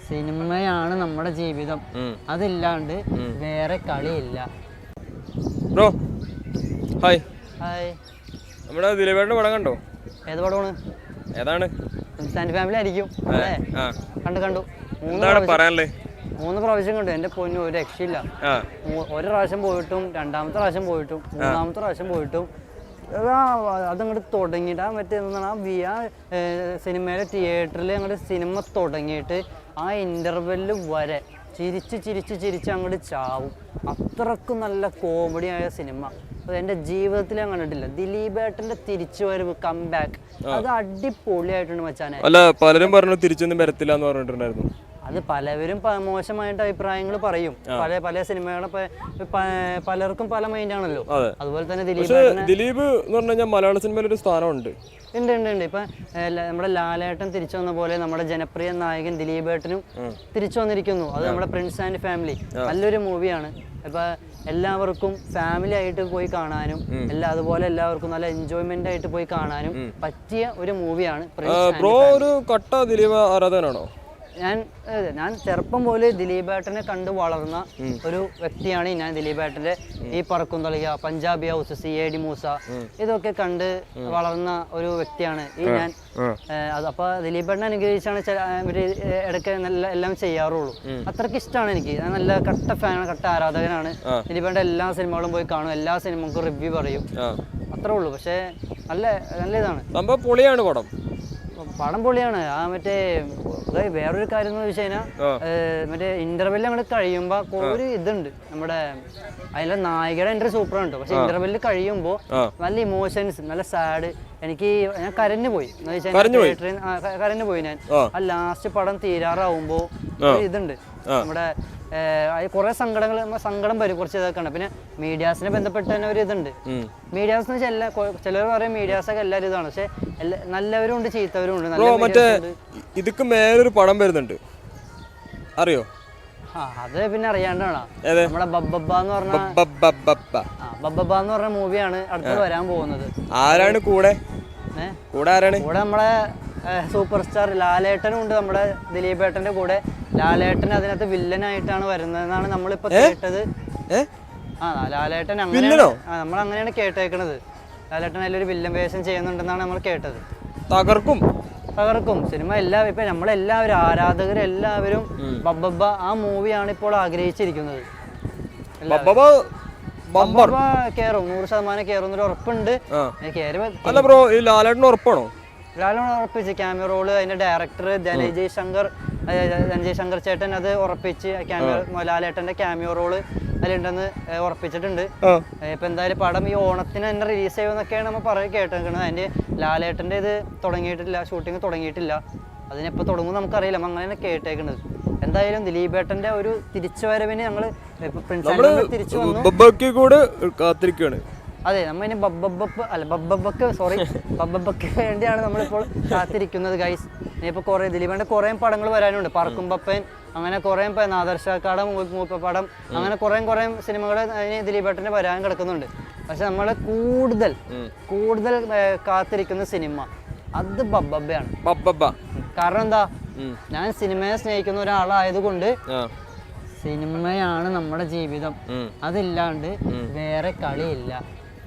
സിനിമയാണ് നമ്മുടെ ജീവിതം. അതില്ലാണ്ട് വേറെ കളിയില്ല. Bro hi. ഹായ്. നമ്മുടെ ദിലീപേട്ടൻ്റെ പടം കണ്ടോ? ഏത് പടമാണ്? ഏതാണ്? ഇൻസ്റ്റാന്റ് ഫാമിലി ആയിരിക്കും. കണ്ടു. 3 പ്രാവശ്യം കണ്ടു. എന്റെ പൊന്നു ഒരു രക്ഷയില്ല. ഒരു പ്രാവശ്യം പോയിട്ടും, രണ്ടാമത്തെ പ്രാവശ്യം പോയിട്ടും, മൂന്നാമത്തെ പ്രാവശ്യം പോയിട്ടും അതങ്ങോട്ട് തുടങ്ങിയിട്ട് ആ സിനിമയിലെ തിയേറ്ററിൽ അങ്ങോട്ട് സിനിമ തുടങ്ങിയിട്ട് ആ ഇന്റർവെല്ല് വരെ ചിരിച്ച് അങ്ങോട്ട് ചാവും. അത്രക്കും നല്ല കോമഡി ആയ സിനിമ എൻ്റെ ജീവിതത്തിൽ ഞാൻ കണ്ടിട്ടില്ല. ദിലീപേട്ടൻ്റെ തിരിച്ചുവരവ്, കംബാക്ക്, അത് അടിപൊളിയായിട്ടുണ്ട് മച്ചാനെ. അല്ല, പലരും പറഞ്ഞു തിരിച്ചൊന്നും വരത്തില്ല എന്ന് പറഞ്ഞിട്ടുണ്ടായിരുന്നു. അത് പലവരും മോശമായിട്ട് അഭിപ്രായങ്ങൾ പറയും. പല സിനിമകളെ പലർക്കും പല മൈൻഡാണല്ലോ. അതുപോലെ തന്നെ ദിലീപ് എന്ന് പറഞ്ഞു കഴിഞ്ഞാൽ മലയാള സിനിമയിൽ ഒരു സ്ഥാനമുണ്ട്. ഉണ്ട്. ഇപ്പൊ നമ്മുടെ ലാലേട്ടൻ തിരിച്ചു വന്ന പോലെ നമ്മുടെ ജനപ്രിയ നായകൻ ദിലീപേട്ടനും തിരിച്ചു വന്നിരിക്കുന്നു. അത് നമ്മുടെ പ്രിൻസ് ആൻഡ് ഫാമിലി നല്ലൊരു മൂവിയാണ്. ഇപ്പൊ എല്ലാവർക്കും ഫാമിലി ആയിട്ട് പോയി കാണാനും അതുപോലെ എല്ലാവർക്കും നല്ല എൻജോയ്മെന്റ് ആയിട്ട് പോയി കാണാനും പറ്റിയ ഒരു മൂവിയാണ്. ബ്രോ ഒരു കട്ട ദിലീപ് ആരാധകനാണോ? ഞാൻ ചെറുപ്പം പോലെ ദിലീപേട്ടനെ കണ്ടു വളർന്ന ഒരു വ്യക്തിയാണ് ഞാൻ. ദിലീപേട്ടന്റെ ഈ പറക്കും തളിക, പഞ്ചാബി ഹൗസ്, CID മൂസ, ഇതൊക്കെ കണ്ട് വളർന്ന ഒരു വ്യക്തിയാണ് ഈ ഞാൻ. അപ്പൊ ദിലീപേട്ടനെ അനുഗ്രഹിച്ചാണ് ഇടയ്ക്ക് എല്ലാം ചെയ്യാറുള്ളൂ. അത്രയ്ക്ക് ഇഷ്ടമാണ് എനിക്ക്. ഞാൻ നല്ല കട്ട ഫാനാണ്, കട്ട ആരാധകനാണ്. ദിലീപേട്ടൻ്റെ എല്ലാ സിനിമകളും പോയി കാണും, എല്ലാ സിനിമക്കും റിവ്യൂ പറയും, അത്രേ ഉള്ളൂ. പക്ഷെ നല്ല ഇതാണ് സംഭവം. പൊളിയാണ് പടം പൊളിയാണ്. മറ്റേ വേറൊരു കാര്യം എന്ന് വെച്ച് കഴിഞ്ഞാൽ മറ്റേ ഇന്റർവെല്ല് അങ്ങോട്ട് കഴിയുമ്പോ ഒരു ഇതുണ്ട് നമ്മുടെ അതിലെ നായികയുടെ എൻട്രി സൂപ്പറാണ് കേട്ടോ. പക്ഷെ ഇന്റർവെല്ല് കഴിയുമ്പോ നല്ല ഇമോഷൻസ്, നല്ല സാഡ്. ഞാൻ കരഞ്ഞു പോയി ഞാൻ. ആ ലാസ്റ്റ് പടം തീരാറാവുമ്പോ ഇതുണ്ട് നമ്മുടെ കുറെ സങ്കടം വരും. കുറച്ച് ഇതൊക്കെ ഉണ്ട്. പിന്നെ മീഡിയാസിനെ ബന്ധപ്പെട്ട് തന്നെ ഒരു ഇതുണ്ട്. മീഡിയാസ് എന്ന് വെച്ചാൽ ചിലർ പറയും മീഡിയാസൊക്കെ എല്ലാവരും ഇതാണ്. പക്ഷെ നല്ലവരും ഉണ്ട്, ചീത്തവരും ഉണ്ട്. മറ്റേ ഇതൊക്കെ മേലൊരു പടം വരുന്നുണ്ട്, അറിയോ? അത് പിന്നെ അറിയാണ്ടാണ്. നമ്മുടെ ബബ്ബബ്ബ എന്ന് പറഞ്ഞ മൂവിയാണ് അടുത്ത് വരാൻ പോകുന്നത്. ആരാണ് കൂടെ? കൂടെ നമ്മളെ സൂപ്പർ സ്റ്റാർ ലാലേട്ടനും ഉണ്ട്. നമ്മുടെ ദിലീപേട്ടന്റെ കൂടെ ലാലേട്ടൻ അതിനകത്ത് വില്ലനായിട്ടാണ് വരുന്നതെന്നാണ് നമ്മളിപ്പോ കേട്ടത്. ലാലേട്ടൻ നമ്മളങ്ങനെയാണ് കേട്ടേക്കണത്. ലാലേട്ടൻ അതിലൊരു വില്ലൻ വേഷം ചെയ്യുന്നുണ്ടെന്നാണ് നമ്മൾ കേട്ടത്. തകർക്കും സിനിമ. ഇപ്പൊ നമ്മളെല്ലാവരും ആരാധകരെല്ലാവരും ബബ്ബബ്ബ ആ മൂവിയാണ് ഇപ്പോൾ ആഗ്രഹിച്ചിരിക്കുന്നത്. കേറും, 100% കേറും എന്നൊരു ഉറപ്പുണ്ട്. ലാലേട്ടൻ ഉറപ്പാണോ? ലാലേട്ടൻ ഉറപ്പിച്ച് ക്യാമിയോ റോള്. അതിന്റെ ഡയറക്ടർ ധനഞ്ജയ് ശങ്കർ ചേട്ടൻ അത് ഉറപ്പിച്ച് ലാലേട്ടന്റെ ക്യാമിയോ റോള് അതിലുണ്ടെന്ന് ഉറപ്പിച്ചിട്ടുണ്ട്. ഇപ്പൊ എന്തായാലും പടം ഈ ഓണത്തിന് തന്നെ റിലീസ് ചെയ്യുമെന്നൊക്കെയാണ് നമ്മൾ കേട്ടേക്കുന്നത്. അതിന്റെ ലാലേട്ടന്റെ ഇത് തുടങ്ങിയിട്ടില്ല, ഷൂട്ടിങ് തുടങ്ങിയിട്ടില്ല. അതിനെപ്പോ തുടങ്ങും നമുക്കറിയില്ല. അങ്ങനെയാണ് കേട്ടേക്കുന്നത്. എന്തായാലും ദിലീപേട്ടന്റെ ഒരു തിരിച്ചുവരവിന് ഞങ്ങള് തിരിച്ചു വന്നു. അതെ, നമ്മ ഇനി ബബ്ബബ്ബക്ക് വേണ്ടിയാണ് നമ്മളിപ്പോൾ കാത്തിരിക്കുന്നത് ഗൈസ്. ഇനിയിപ്പോൾ കുറേ ദിലീപേട്ടൻ്റെ കുറേ പടങ്ങൾ വരാനുണ്ട്. പറക്കും പപ്പൻ, അങ്ങനെ കുറേ നാദർഷാക്കാട മൂപ്പപ്പടം, അങ്ങനെ കുറേ സിനിമകൾ അതിന് ദിലീപേട്ടൻ്റെ വരാൻ കിടക്കുന്നുണ്ട്. പക്ഷെ നമ്മൾ കൂടുതൽ കാത്തിരിക്കുന്ന സിനിമ അത് ബബ്ബബ്ബയാണ്. കാരണം എന്താ, ഞാൻ സിനിമയെ സ്നേഹിക്കുന്ന ഒരാളായതുകൊണ്ട് സിനിമയാണ് നമ്മുടെ ജീവിതം. അതില്ലാണ്ട് വേറെ കളിയില്ല.